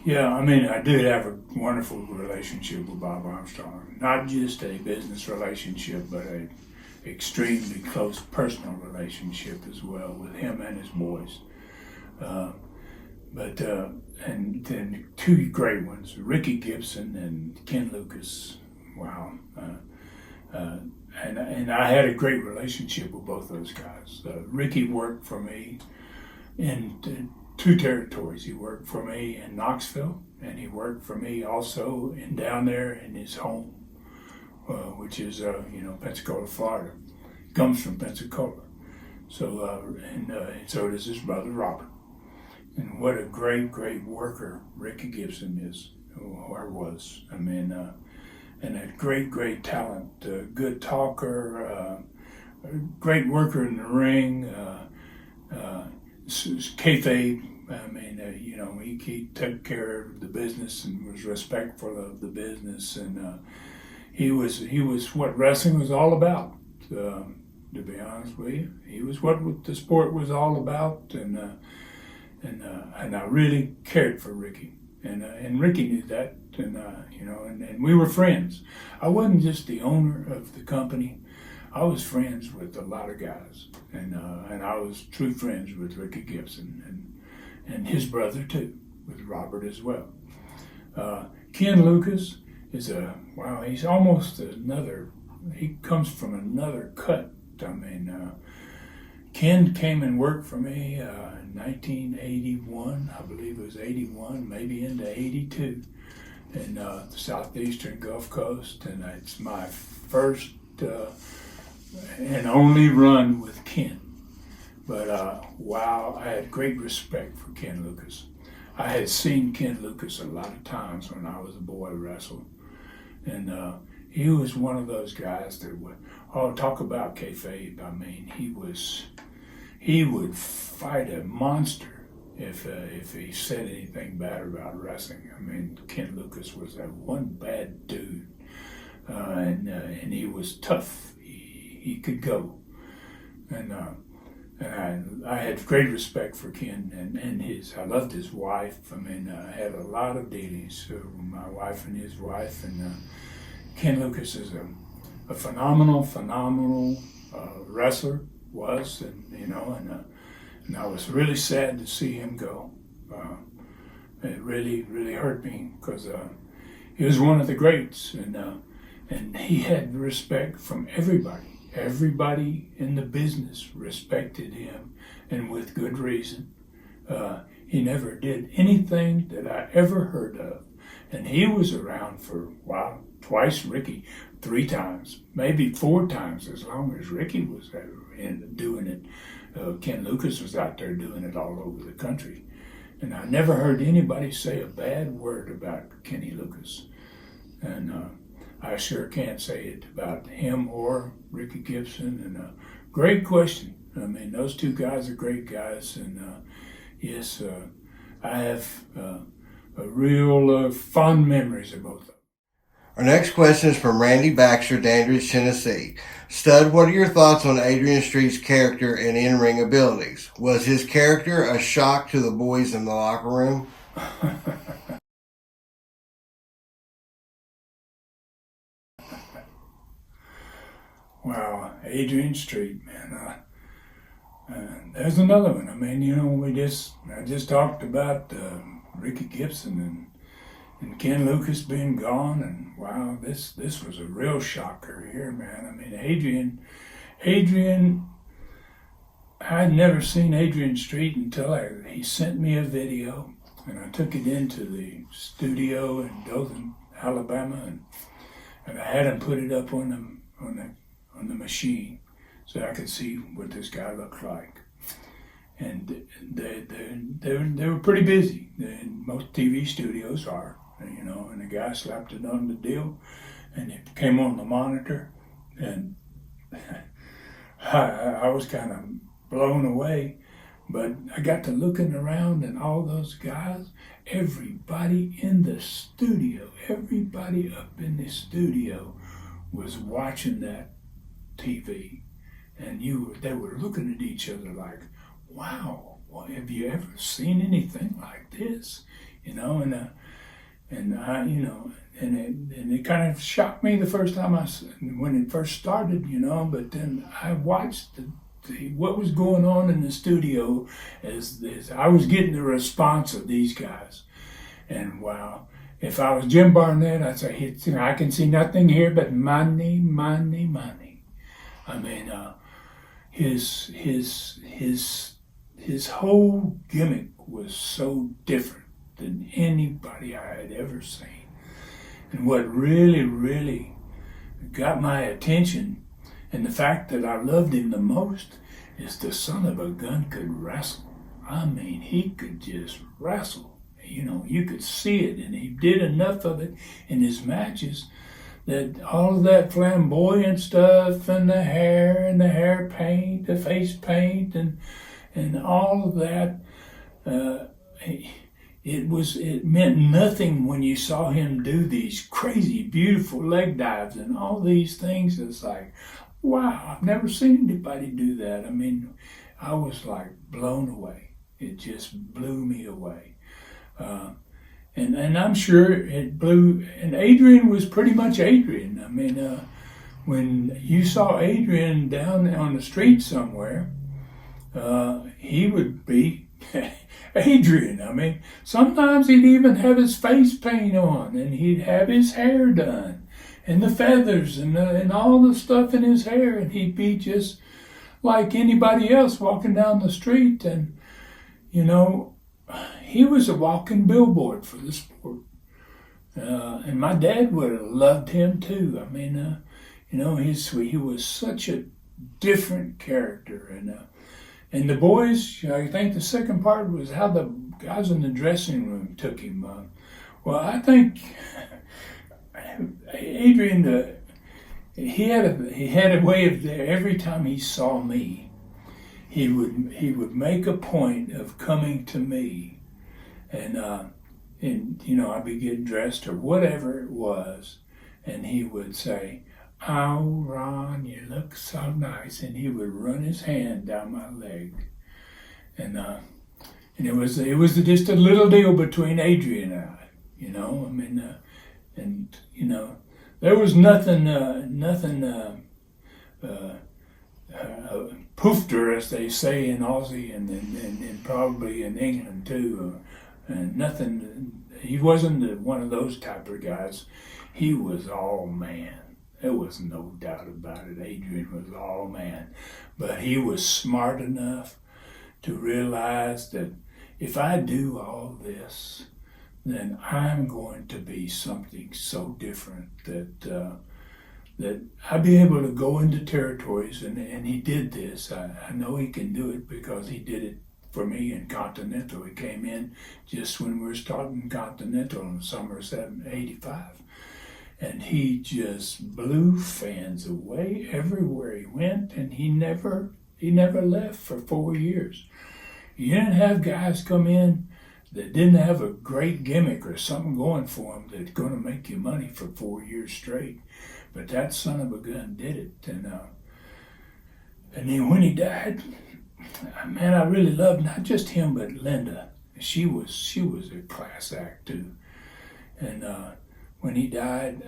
I did have a wonderful relationship with Bob Armstrong. Not just a business relationship, but a extremely close personal relationship as well with him and his boys. And then two great ones, Ricky Gibson and Ken Lucas. Wow. And I had a great relationship with both those guys. Ricky worked for me in two territories. He worked for me in Knoxville, and he worked for me also down there in his home, which is Pensacola, Florida. He comes from Pensacola, so so does his brother Robert. And what a great worker Ricky Gibson is, or was. And a great talent, good talker, great worker in the ring, kayfabe. He took care of the business and was respectful of the business, and he was what wrestling was all about. To be honest with you, he was what the sport was all about, and I really cared for Ricky, and Ricky knew that, and we were friends. I wasn't just the owner of the company. I was friends with a lot of guys, and I was true friends with Ricky Gibson and his brother too, with Robert as well. Ken Lucas is he's almost he comes from another cut. Ken came and worked for me in 1981, I believe it was 81, maybe into 82, in the southeastern Gulf Coast, and it's my first and only run with Ken. But I had great respect for Ken Lucas. I had seen Ken Lucas a lot of times when I was a boy wrestle, and he was one of those guys that would talk about kayfabe. He would fight a monster if he said anything bad about wrestling. Ken Lucas was that one bad dude, and he was tough. He could go, and I had great respect for Ken and I loved his wife. I had a lot of dealings with my wife and his wife, and Ken Lucas is a phenomenal wrestler, and I was really sad to see him go. It really hurt me because he was one of the greats, and he had respect from everybody. Everybody in the business respected him, and with good reason. He never did anything that I ever heard of, and he was around for twice Ricky, 3 times, maybe 4 times as long as Ricky was doing it. Ken Lucas was out there doing it all over the country, and I never heard anybody say a bad word about Kenny Lucas, and I sure can't say it about him or Ricky Gibson. And great question. Those two guys are great guys, and yes, I have real fond memories of both of them. Our next question is from Randy Baxter, Dandridge, Tennessee. Stud, what are your thoughts on Adrian Street's character and in-ring abilities? Was his character a shock to the boys in the locker room? Wow, Adrian Street, man. There's another one. I mean, you know, I just talked about Ricky Gibson and Ken Lucas being gone, and wow, this was a real shocker here, man. I mean, Adrian, I'd never seen Adrian Street until he sent me a video, and I took it into the studio in Dothan, Alabama, and I had him put it up on the machine so I could see what this guy looked like. And they were pretty busy. Most TV studios are, you know, and the guy slapped it on the deal and it came on the monitor, and I was kind of blown away. But I got to looking around, and all those guys, everybody in the studio, everybody up in the studio was watching that TV, and they were looking at each other like, wow, well, have you ever seen anything like this? You know, and I, you know, and it kind of shocked me the first time when it first started, you know, but then I watched what was going on in the studio as I was getting the response of these guys, and wow. If I was Jim Barnett, I'd say, I can see nothing here but money, money, money. I mean, his whole gimmick was so different than anybody I had ever seen. And what really, really got my attention, and the fact that I loved him the most, is the son of a gun could wrestle. I mean, he could just wrestle. You know, you could see it, and he did enough of it in his matches that all of that flamboyant stuff and the hair paint, the face paint, and all of that, it meant nothing when you saw him do these crazy, beautiful leg dives and all these things. It's like, wow, I've never seen anybody do that. I mean, I was like blown away. It just blew me away. And I'm sure it blew, and Adrian was pretty much Adrian. I mean, when you saw Adrian down on the street somewhere, he would be Adrian. I mean, sometimes he'd even have his face paint on, and he'd have his hair done, and the feathers, and all the stuff in his hair, and he'd be just like anybody else walking down the street. And, you know, he was a walking billboard for the sport. And my dad would have loved him too. I mean, you know, he was such a different character. And the boys, I think the second part was how the guys in the dressing room took him. Well, I think Adrian, he had a way of every time he saw me, he would make a point of coming to me, and you know, I'd be getting dressed or whatever it was, and he would say, "Oh, Ron, you look so nice," and he would run his hand down my leg, and it was just a little deal between Adrian and I, you know. I mean, and you know, there was nothing poofter, as they say in Aussie, and probably in England too, and nothing. He wasn't one of those type of guys. He was all man. There was no doubt about it. Adrian was all man, but he was smart enough to realize that if I do all this, then I'm going to be something so different that I'd be able to go into territories, and he did this. I know he can do it because he did it for me in Continental. He came in just when we were starting Continental in summer of '85. And he just blew fans away everywhere he went, and he never left for 4 years. You didn't have guys come in that didn't have a great gimmick or something going for them that's going to make you money for 4 years straight. But that son of a gun did it. And then when he died, man, I really loved not just him, but Linda. She was a class act too. And when he died,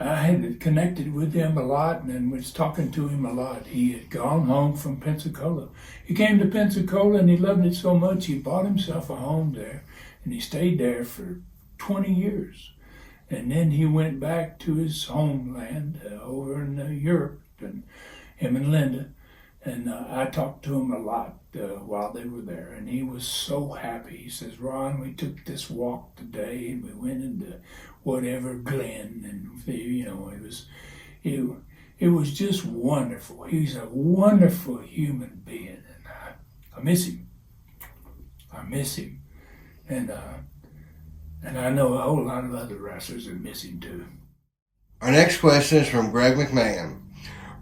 I had connected with him a lot and was talking to him a lot. He had gone home from Pensacola. He came to Pensacola and he loved it so much he bought himself a home there, and he stayed there for 20 years. And then he went back to his homeland over in Europe, and him and Linda. And I talked to him a lot while they were there, and he was so happy. He says, "Ron, we took this walk today, and we went into whatever Glen, and it was just wonderful. He's a wonderful human being, and I miss him. I miss him, and I know a whole lot of other wrestlers that miss him too." Our next question is from Greg McMahon.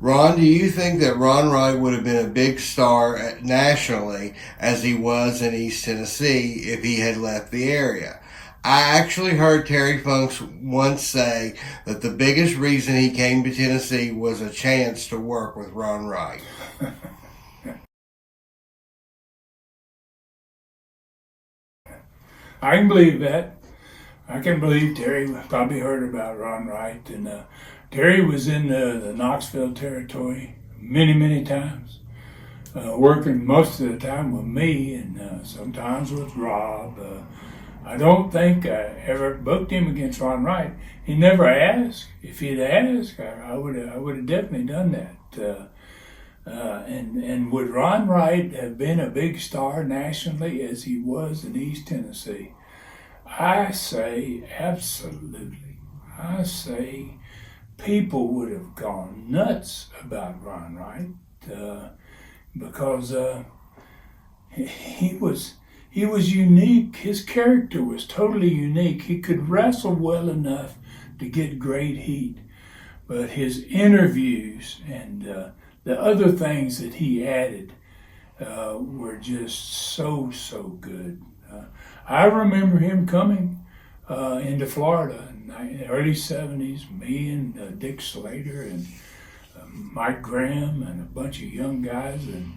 Ron, do you think that Ron Wright would have been a big star nationally as he was in East Tennessee if he had left the area? I actually heard Terry Funks once say that the biggest reason he came to Tennessee was a chance to work with Ron Wright. I can believe that. I can believe Terry probably heard about Ron Wright. And Terry was in the Knoxville territory many, many times, working most of the time with me and sometimes with Rob. I don't think I ever booked him against Ron Wright. He never asked. If he'd asked, I would have definitely done that. And would Ron Wright have been a big star nationally as he was in East Tennessee? I say absolutely. I say people would have gone nuts about Ron Wright because he was unique. His character was totally unique. He could wrestle well enough to get great heat, but his interviews and the other things that he added were just so good. I remember him coming into Florida in the early 70s, me and Dick Slater and Mike Graham and a bunch of young guys, and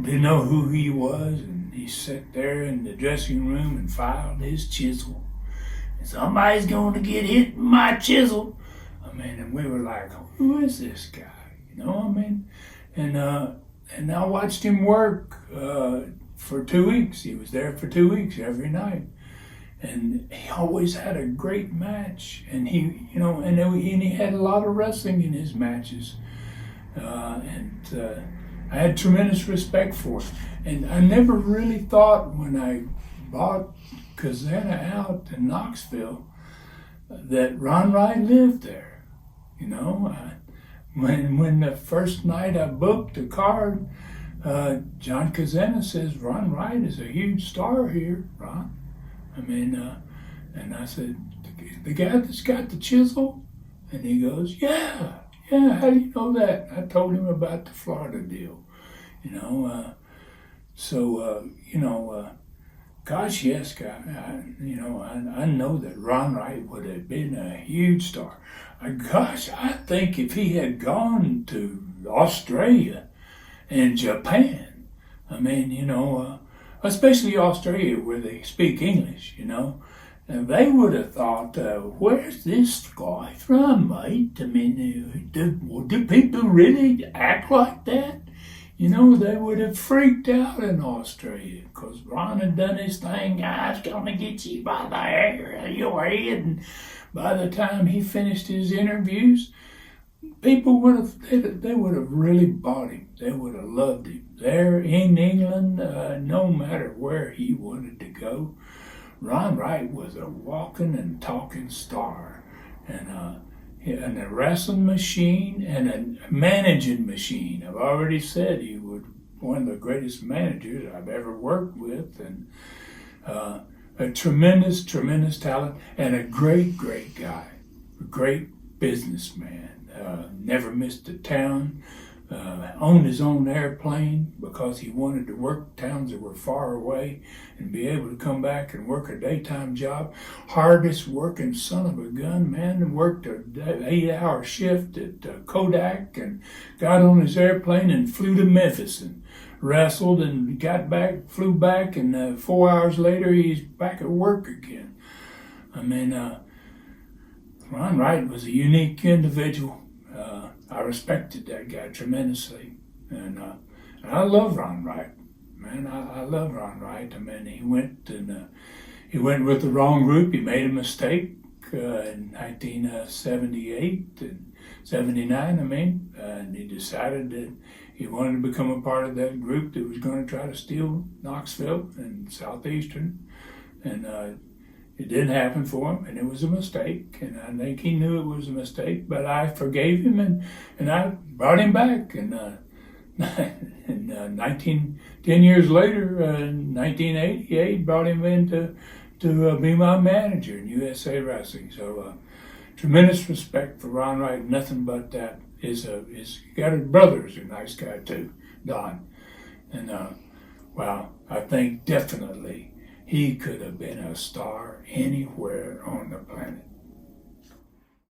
didn't know who he was, and he sat there in the dressing room and filed his chisel. And somebody's going to get hit with my chisel. I mean, and we were like, who is this guy? You know, I mean, and I watched him work for 2 weeks. He was there for 2 weeks every night. And he always had a great match, and he had a lot of wrestling in his matches, and I had tremendous respect for him. And I never really thought when I bought Kazana out in Knoxville that Ron Wright lived there. You know, when the first night I booked the card, John Kazana says, "Ron Wright is a huge star here, Ron." I mean, and I said, "The guy that's got the chisel?" And he goes, yeah, how do you know that? I told him about the Florida deal, you know. Gosh, yes, God, I know that Ron Wright would have been a huge star. I think if he had gone to Australia and Japan, I mean, especially Australia where they speak English, and they would have thought, where's this guy from, mate? I mean, do people really act like that? They would have freaked out in Australia because Ron had done his thing. I was going to get you by the hair of your head. And by the time he finished his interviews, people would have really bought him. They would have loved him. There in England, no matter where he wanted to go, Ron Wright was a walking and talking star, and a wrestling machine and a managing machine. I've already said he was one of the greatest managers I've ever worked with, and a tremendous talent, and a great guy, a great businessman. Never missed a town, owned his own airplane because he wanted to work towns that were far away and be able to come back and work a daytime job. Hardest working son of a gun, man, and worked an 8-hour shift at Kodak and got on his airplane and flew to Memphis and wrestled and got back, flew back, and 4 hours later he's back at work again. I mean, Ron Wright was a unique individual. I respected that guy tremendously, and I love Ron Wright, man. I love Ron Wright. I mean, he went with the wrong group. He made a mistake in 1978 and 79. I mean, and he decided that he wanted to become a part of that group that was going to try to steal Knoxville and Southeastern, and it didn't happen for him, and it was a mistake, and I think he knew it was a mistake, but I forgave him, and I brought him back, and 10 years later, in 1988, brought him in to be my manager in USA Wrestling. So tremendous respect for Ron Wright, nothing but that. He got his brother who's a nice guy too, Don, and wow, I think definitely he could have been a star anywhere on the planet.